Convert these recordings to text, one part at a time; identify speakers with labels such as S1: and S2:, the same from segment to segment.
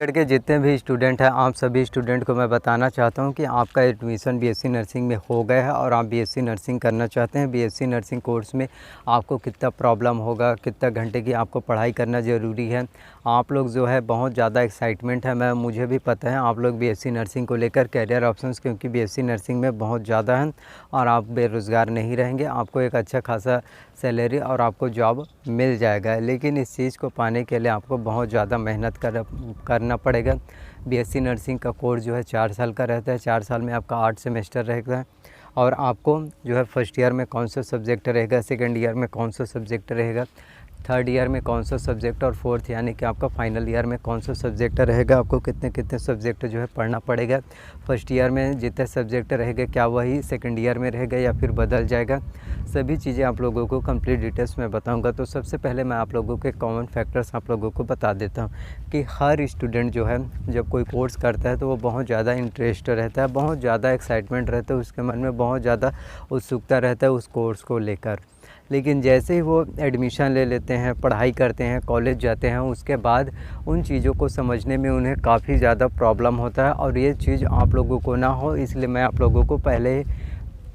S1: के जितने भी स्टूडेंट हैं, आप सभी स्टूडेंट को मैं बताना चाहता हूं कि आपका एडमिशन बीएससी नर्सिंग में हो गया है और आप बीएससी नर्सिंग करना चाहते हैं। बीएससी नर्सिंग कोर्स में आपको कितना प्रॉब्लम होगा, कितना घंटे की आपको पढ़ाई करना ज़रूरी है। आप लोग जो है बहुत ज़्यादा एक्साइटमेंट है, मुझे भी पता है आप लोग बीएससी नर्सिंग को लेकर कैरियर ऑप्शंस, क्योंकि बीएससी नर्सिंग में बहुत ज़्यादा है और आप बेरोज़गार नहीं रहेंगे। आपको एक अच्छा खासा सैलरी और आपको जॉब मिल जाएगा, लेकिन इस चीज़ को पाने के लिए आपको बहुत ज़्यादा मेहनत करना पड़ेगा। बीएससी नर्सिंग का कोर्स जो है 4 साल का रहता है। 4 साल में आपका 8 सेमेस्टर रहेगा और आपको जो है फर्स्ट ईयर में कौन सा सब्जेक्ट रहेगा, सेकंड ईयर में कौन सा सब्जेक्ट रहेगा, थर्ड ईयर में कौन सा सब्जेक्ट और फोर्थ यानी कि आपका फाइनल ईयर में कौन सा सब्जेक्ट रहेगा। आपको कितने कितने सब्जेक्ट जो है पढ़ना पड़ेगा। फर्स्ट ईयर में जितने सब्जेक्ट रहेंगे क्या वही सेकंड ईयर में रहेगा या फिर बदल जाएगा, सभी चीज़ें आप लोगों को कंप्लीट डिटेल्स में बताऊंगा। तो सबसे पहले मैं आप लोगों के कॉमन फैक्टर्स आप लोगों को बता देता हूँ कि हर स्टूडेंट जो है जब कोई कोर्स करता है तो वो बहुत ज़्यादा इंटरेस्ट रहता है, बहुत ज़्यादा एक्साइटमेंट रहता है, उसके मन में बहुत ज़्यादा उत्सुकता रहता है उस कोर्स को लेकर। लेकिन जैसे ही वो एडमिशन ले लेते हैं, पढ़ाई करते हैं, कॉलेज जाते हैं, उसके बाद उन चीज़ों को समझने में उन्हें काफ़ी ज़्यादा प्रॉब्लम होता है और ये चीज़ आप लोगों को ना हो, इसलिए मैं आप लोगों को पहले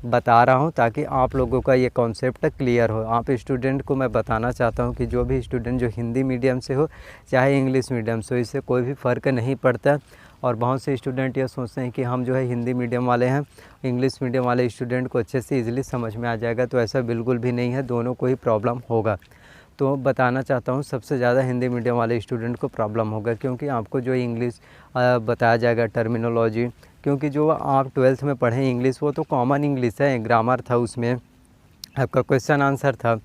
S1: बता रहा हूँ ताकि आप लोगों का ये कॉन्सेप्ट क्लियर हो। आप स्टूडेंट को मैं बताना चाहता हूँ कि जो भी स्टूडेंट जो हिंदी मीडियम से हो चाहे इंग्लिश मीडियम से हो, इससे कोई भी फ़र्क नहीं पड़ता। और बहुत से स्टूडेंट ये सोचते हैं कि हम जो है हिंदी मीडियम वाले हैं, इंग्लिश मीडियम वाले स्टूडेंट को अच्छे से ईज़िली समझ में आ जाएगा, तो ऐसा बिल्कुल भी नहीं है, दोनों को ही प्रॉब्लम होगा। तो बताना चाहता हूँ सबसे ज़्यादा हिंदी मीडियम वाले स्टूडेंट को प्रॉब्लम होगा, क्योंकि आपको जो इंग्लिश बताया जाएगा टर्मिनोलॉजी, क्योंकि जो आप 12th में पढ़े इंग्लिश वो तो कॉमन इंग्लिश है, ग्रामर था, उसमें आपका क्वेश्चन आंसर था,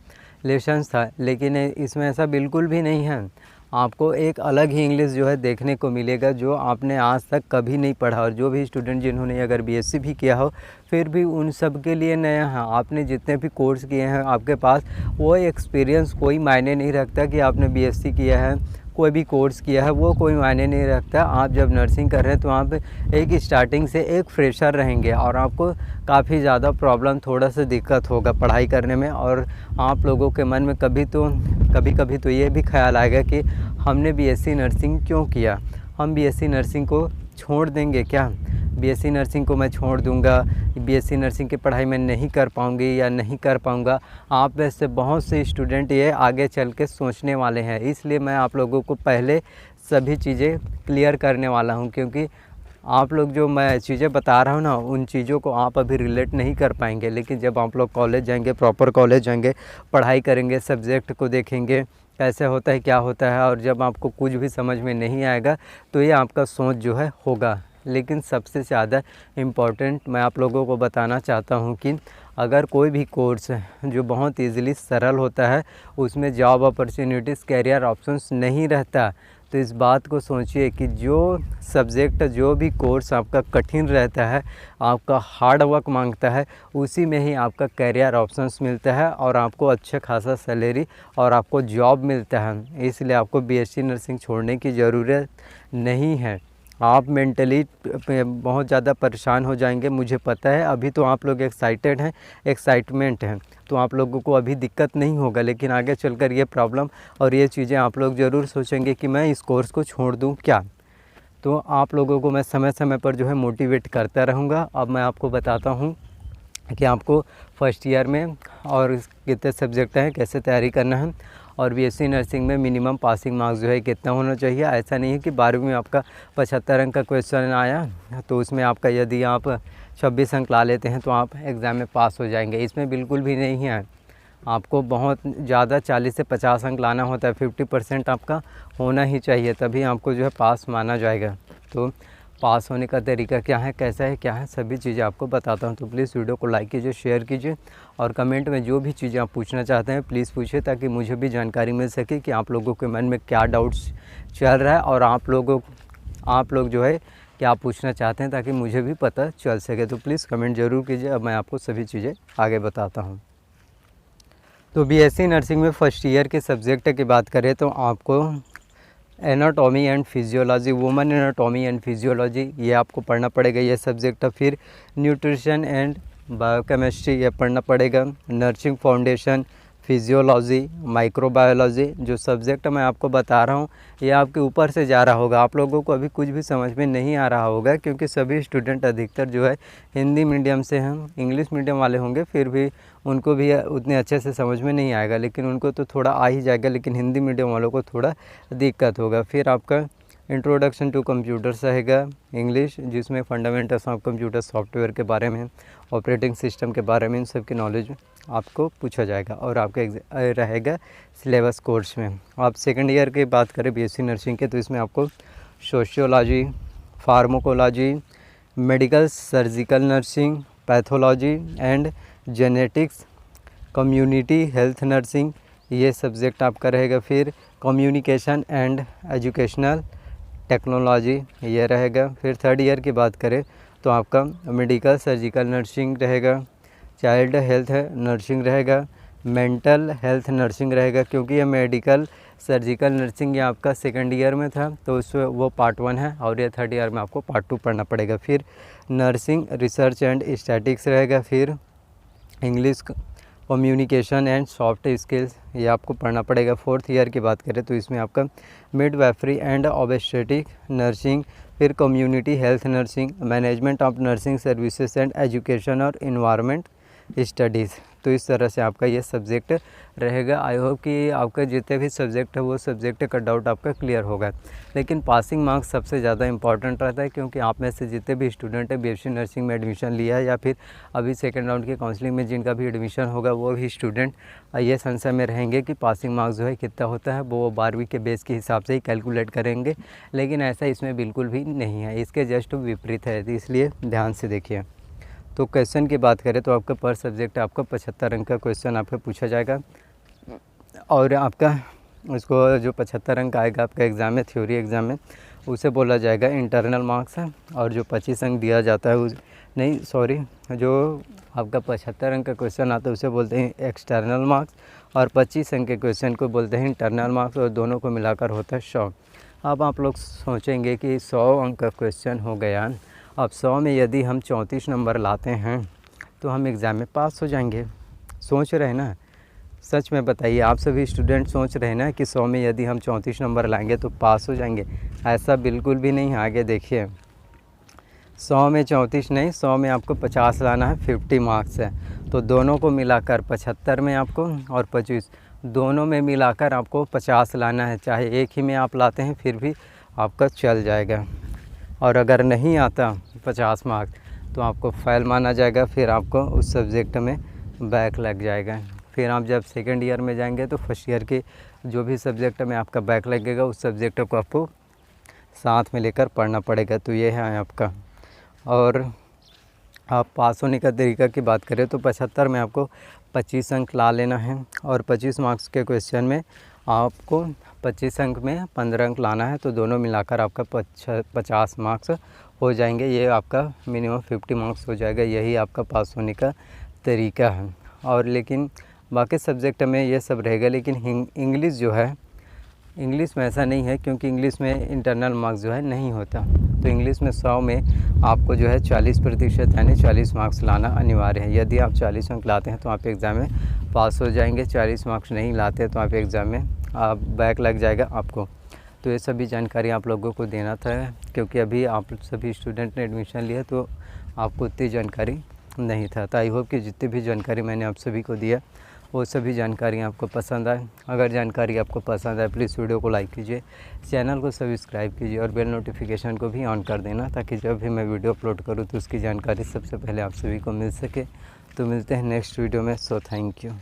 S1: लेसन्स था, लेकिन इसमें ऐसा बिल्कुल भी नहीं है। आपको एक अलग ही इंग्लिश जो है देखने को मिलेगा जो आपने आज तक कभी नहीं पढ़ा। और जो भी स्टूडेंट जिन्होंने अगर बीएससी भी किया हो फिर भी उन सब के लिए नया है। आपने जितने भी कोर्स किए हैं आपके पास वो एक्सपीरियंस कोई मायने नहीं रखता कि आपने बीएससी किया है, कोई भी कोर्स किया है, वो कोई मायने नहीं रखता। आप जब नर्सिंग कर रहे हैं तो आप एक स्टार्टिंग से एक फ्रेशर रहेंगे और आपको काफ़ी ज़्यादा प्रॉब्लम, थोड़ा सा दिक्कत होगा पढ़ाई करने में। और आप लोगों के मन में कभी कभी तो ये भी ख्याल आएगा कि हमने बीएससी नर्सिंग क्यों किया, हम बीएससी नर्सिंग को छोड़ देंगे क्या, बीएससी नर्सिंग को मैं छोड़ दूंगा, बीएससी नर्सिंग की पढ़ाई मैं नहीं कर पाऊंगी या नहीं कर पाऊंगा। आप में से बहुत से स्टूडेंट ये आगे चल के सोचने वाले हैं, इसलिए मैं आप लोगों को पहले सभी चीज़ें क्लियर करने वाला हूं, क्योंकि आप लोग जो मैं चीज़ें बता रहा हूँ ना उन चीज़ों को आप अभी रिलेट नहीं कर पाएंगे। लेकिन जब आप लोग कॉलेज जाएंगे, प्रॉपर कॉलेज जाएंगे, पढ़ाई करेंगे, सब्जेक्ट को देखेंगे कैसे होता है क्या होता है, और जब आपको कुछ भी समझ में नहीं आएगा तो ये आपका सोच जो है होगा। लेकिन सबसे ज़्यादा इम्पॉर्टेंट मैं आप लोगों को बताना चाहता हूँ कि अगर कोई भी कोर्स है जो बहुत ईज़िली सरल होता है, उसमें जॉब अपॉर्चुनिटीज़, कैरियर ऑप्शंस नहीं रहता, तो इस बात को सोचिए कि जो सब्जेक्ट, जो भी कोर्स आपका कठिन रहता है, आपका हार्ड वर्क मांगता है, उसी में ही आपका कैरियर ऑप्शंस मिलता है और आपको अच्छा खासा सैलरी और आपको जॉब मिलता है। इसलिए आपको बीएससी नर्सिंग छोड़ने की ज़रूरत नहीं है। आप मेंटली बहुत ज़्यादा परेशान हो जाएंगे, मुझे पता है। अभी तो आप लोग एक्साइटेड हैं, एक्साइटमेंट हैं, तो आप लोगों को अभी दिक्कत नहीं होगा, लेकिन आगे चलकर ये प्रॉब्लम और ये चीज़ें आप लोग ज़रूर सोचेंगे कि मैं इस कोर्स को छोड़ दूं क्या। तो आप लोगों को मैं समय समय पर जो है मोटिवेट करता रहूँगा। अब मैं आपको बताता हूँ कि आपको फर्स्ट ईयर में और कितने सब्जेक्ट हैं, कैसे तैयारी करना है, और बीएससी नर्सिंग में मिनिमम पासिंग मार्क्स जो है कितना होना चाहिए। ऐसा नहीं है कि 12वीं में आपका 75 अंक का क्वेश्चन आया तो उसमें आपका यदि आप 26 अंक ला लेते हैं तो आप एग्ज़ाम में पास हो जाएंगे, इसमें बिल्कुल भी नहीं है। आपको बहुत ज़्यादा 40 से 50 अंक लाना होता है, 50% आपका होना ही चाहिए, तभी आपको जो है पास माना जाएगा। तो पास होने का तरीका क्या है, कैसा है, क्या है, सभी चीज़ें आपको बताता हूँ। तो प्लीज़ वीडियो को लाइक कीजिए, शेयर कीजिए और कमेंट में जो भी चीज़ें आप पूछना चाहते हैं प्लीज़ पूछिए, ताकि मुझे भी जानकारी मिल सके कि आप लोगों के मन में क्या डाउट्स चल रहा है और आप लोग जो है क्या पूछना चाहते हैं, ताकि मुझे भी पता चल सके। तो प्लीज़ कमेंट ज़रूर कीजिए, अब मैं आपको सभी चीज़ें आगे बताता हूँ। तो बीएससी नर्सिंग में फ़र्स्ट ईयर के सब्जेक्ट की बात करें तो आपको anatomy and physiology, woman anatomy and physiology, ये आपको पढ़ना पड़ेगा, ये सब्जेक्ट। फिर न्यूट्रिशन एंड बायोकेमिस्ट्री, ये पढ़ना पड़ेगा। Nursing foundation, physiology, microbiology. जो सब्जेक्ट मैं आपको बता रहा हूँ ये आपके ऊपर से जा रहा होगा, आप लोगों को अभी कुछ भी समझ में नहीं आ रहा होगा, क्योंकि सभी स्टूडेंट अधिकतर जो है हिंदी मीडियम से हैं। इंग्लिश मीडियम वाले होंगे फिर भी उनको भी उतने अच्छे से समझ में नहीं आएगा, लेकिन उनको तो थोड़ा आ ही जाएगा, लेकिन हिंदी मीडियम वालों को थोड़ा दिक्कत होगा। फिर आपका इंट्रोडक्शन टू कंप्यूटर्स रहेगा इंग्लिश, जिसमें फंडामेंटल्स ऑफ कंप्यूटर सॉफ्टवेयर के बारे में, ऑपरेटिंग सिस्टम के बारे में, इन सब की नॉलेज आपको पूछा जाएगा और आपका रहेगा सिलेबस कोर्स में। आप सेकंड ईयर की बात करें बीएससी नर्सिंग के, तो इसमें आपको sociology, pharmacology, medical surgical nursing, pathology and genetics, community health nursing, ये सब्जेक्ट आपका रहेगा। फिर कम्युनिकेशन एंड एजुकेशनल टेक्नोलॉजी ये रहेगा। फिर थर्ड ईयर की बात करें तो आपका मेडिकल सर्जिकल नर्सिंग रहेगा, चाइल्ड हेल्थ नर्सिंग रहेगा, मेंटल हेल्थ नर्सिंग रहेगा, क्योंकि ये मेडिकल सर्जिकल नर्सिंग ये आपका सेकंड ईयर में था तो उसमें वो पार्ट 1 है और ये थर्ड ईयर में आपको पार्ट 2 पढ़ना पड़ेगा। फिर नर्सिंग रिसर्च एंड स्टैटिक्स रहेगा। फिर English communication and soft skills ये आपको पढ़ना पड़ेगा। फोर्थ ईयर की बात करें तो इसमें आपका मिडवाइफरी एंड ऑब्स्टेट्रिक नर्सिंग, फिर community health nursing, management of nursing services and education और इन्वायरमेंट स्टडीज़। तो इस तरह से आपका ये सब्जेक्ट रहेगा। आई होप कि आपका जितने भी सब्जेक्ट है वो सब्जेक्ट का डाउट आपका क्लियर होगा। लेकिन पासिंग मार्क्स सबसे ज़्यादा इंपॉर्टेंट रहता है, क्योंकि आप में से जितने भी स्टूडेंट है बीएससी नर्सिंग में एडमिशन लिया है या फिर अभी सेकेंड राउंड की काउंसलिंग में जिनका भी एडमिशन होगा वो भी स्टूडेंट ये संशय में रहेंगे कि पासिंग मार्क्स जो है कितना होता है, वो 12वीं के बेस के हिसाब से ही कैलकुलेट करेंगे। लेकिन ऐसा इसमें बिल्कुल भी नहीं है, इसके जस्ट विपरीत है, इसलिए ध्यान से देखिए। तो क्वेश्चन की बात करें तो आपका पर सब्जेक्ट आपका 75 अंक का क्वेश्चन आपका पूछा जाएगा और आपका उसको जो 75 अंक आएगा आपका एग्ज़ाम में, थ्योरी एग्ज़ाम में, उसे बोला जाएगा इंटरनल मार्क्स है। और जो 25 अंक दिया जाता है जो आपका 75 अंक का क्वेश्चन आता है उसे बोलते हैं एक्सटर्नल मार्क्स, और 25 अंक के क्वेश्चन को बोलते हैं इंटरनल मार्क्स, और दोनों को मिलाकर होता है 100। अब आप लोग सोचेंगे कि 100 अंक का क्वेश्चन हो गया, अब 100 में यदि हम 34 नंबर लाते हैं तो हम एग्ज़ाम में पास हो जाएंगे। सोच रहे हैं ना, सच में बताइए, आप सभी स्टूडेंट सोच रहे हैं ना कि 100 में यदि हम 34 नंबर लाएंगे तो पास हो जाएंगे? ऐसा बिल्कुल भी नहीं। आगे देखिए, 100 में 34 नहीं, 100 में आपको 50 लाना है, 50 मार्क्स है। तो दोनों को मिलाकर 75 में आपको और 25 दोनों में मिलाकर आपको 50 लाना है। चाहे एक ही में आप लाते हैं फिर भी आपका चल जाएगा, और अगर नहीं आता 50 मार्क्स तो आपको फेल माना जाएगा, फिर आपको उस सब्जेक्ट में बैक लग जाएगा। फिर आप जब सेकेंड ईयर में जाएंगे तो फर्स्ट ईयर के जो भी सब्जेक्ट में आपका बैक लगेगा उस सब्जेक्ट को आपको साथ में लेकर पढ़ना पड़ेगा। तो ये है आपका। और आप पास होने का तरीका की बात करें तो 75 में आपको 25 अंक ला लेना है, और 25 मार्क्स के क्वेश्चन में आपको 25 अंक में 15 अंक लाना है, तो दोनों मिलाकर आपका 50 मार्क्स हो जाएंगे। ये आपका मिनिमम 50 मार्क्स हो जाएगा। यही आपका पास होने का तरीका है। और लेकिन बाकी सब्जेक्ट में ये सब रहेगा, लेकिन इंग्लिश जो है, इंग्लिश में ऐसा नहीं है, क्योंकि इंग्लिश में इंटरनल मार्क्स जो है नहीं होता। तो इंग्लिश में 100 में आपको जो है 40% यानी 40 मार्क्स लाना अनिवार्य है। यदि आप 40 अंक लाते हैं तो आप एग्ज़ाम में पास हो जाएंगे, 40 मार्क्स नहीं लाते तो आप एग्ज़ाम में आप बैक लग जाएगा आपको। तो ये सभी जानकारी आप लोगों को देना था, क्योंकि अभी आप सभी स्टूडेंट ने एडमिशन लिया तो आपको उतनी जानकारी नहीं था। तो आई होप कि जितनी भी जानकारी मैंने आप सभी को दिया वो सभी जानकारी आपको पसंद आए। अगर जानकारी आपको पसंद आए प्लीज़ वीडियो को लाइक कीजिए, चैनल को सब्सक्राइब कीजिए और बेल नोटिफिकेशन को भी ऑन कर देना, ताकि जब भी मैं वीडियो अपलोड करूँ तो उसकी जानकारी सबसे पहले आप सभी को मिल सके। तो मिलते हैं नेक्स्ट वीडियो में। So thank you.